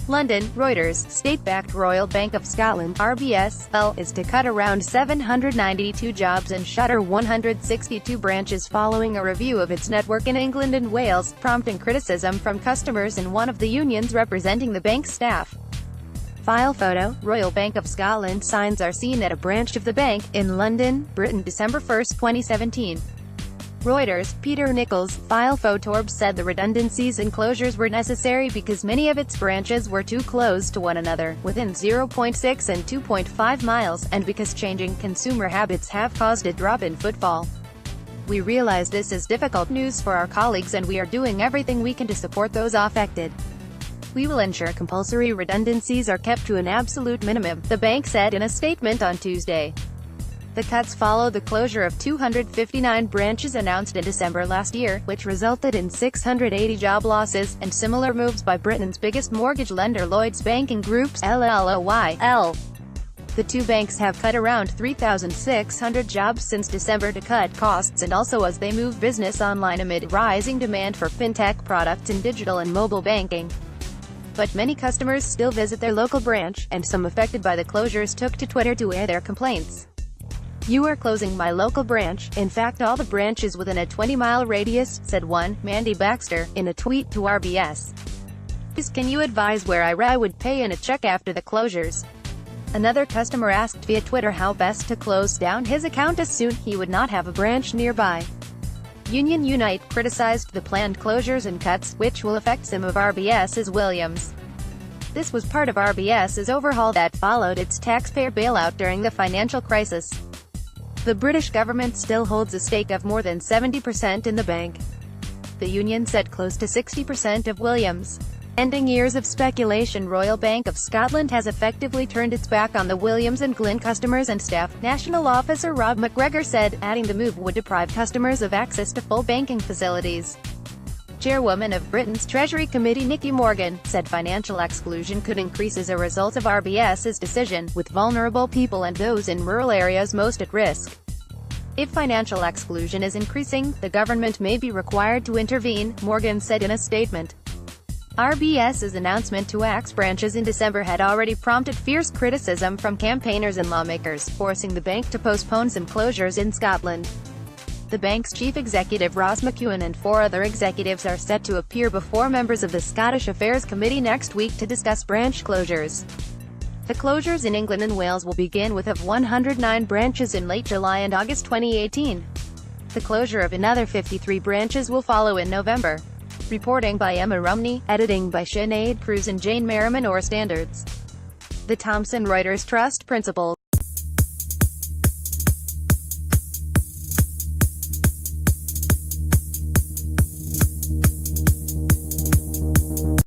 London, Reuters, state-backed Royal Bank of Scotland (RBS.L) is to cut around 792 jobs and shutter 162 branches following a review of its network in England and Wales, prompting criticism from customers and one of the unions representing the bank's staff. File photo: Royal Bank of Scotland signs are seen at a branch of the bank, in London, Britain, December 1, 2017. Reuters, Peter Nicholls, file PhotoRBS said the redundancies and closures were necessary because many of its branches were too close to one another, within 0.6 and 2.5 miles, and because changing consumer habits have caused a drop in footfall. We realize this is difficult news for our colleagues and we are doing everything we can to support those affected. We will ensure compulsory redundancies are kept to an absolute minimum, the bank said in a statement on Tuesday. The cuts follow the closure of 259 branches announced in December last year, which resulted in 680 job losses, and similar moves by Britain's biggest mortgage lender Lloyds Banking Group's RBS.L. The two banks have cut around 3,600 jobs since December to cut costs and also as they move business online amid rising demand for fintech products in digital and mobile banking. But many customers still visit their local branch, and some affected by the closures took to Twitter to air their complaints. "You are closing my local branch, in fact all the branches within a 20-mile radius," said one, Mandy Baxter, in a tweet to RBS. "Please can you advise where I would pay in a check after the closures?" Another customer asked via Twitter how best to close down his account as soon he would not have a branch nearby. Union Unite criticized the planned closures and cuts, which will affect some of RBS's Williams. This was part of RBS's overhaul that followed its taxpayer bailout during the financial crisis. The British government still holds a stake of more than 70% in the bank. The union said close to 60% of Williams. Ending years of speculation, Royal Bank of Scotland has effectively turned its back on the Williams and Glyn customers and staff, National Officer Rob McGregor said, adding the move would deprive customers of access to full banking facilities. Chairwoman of Britain's Treasury Committee Nicky Morgan said financial exclusion could increase as a result of RBS's decision, with vulnerable people and those in rural areas most at risk. If financial exclusion is increasing, the government may be required to intervene, Morgan said in a statement. RBS's announcement to axe branches in December had already prompted fierce criticism from campaigners and lawmakers, forcing the bank to postpone some closures in Scotland. The bank's chief executive Ross McEwan and 4 other executives are set to appear before members of the Scottish Affairs Committee next week to discuss branch closures. The closures in England and Wales will begin with 109 branches in late July and August 2018. The closure of another 53 branches will follow in November. Reporting by Emma Rumney, editing by Sinead Cruz and Jane Merriman. Or Standards. The Thomson Reuters Trust Principal.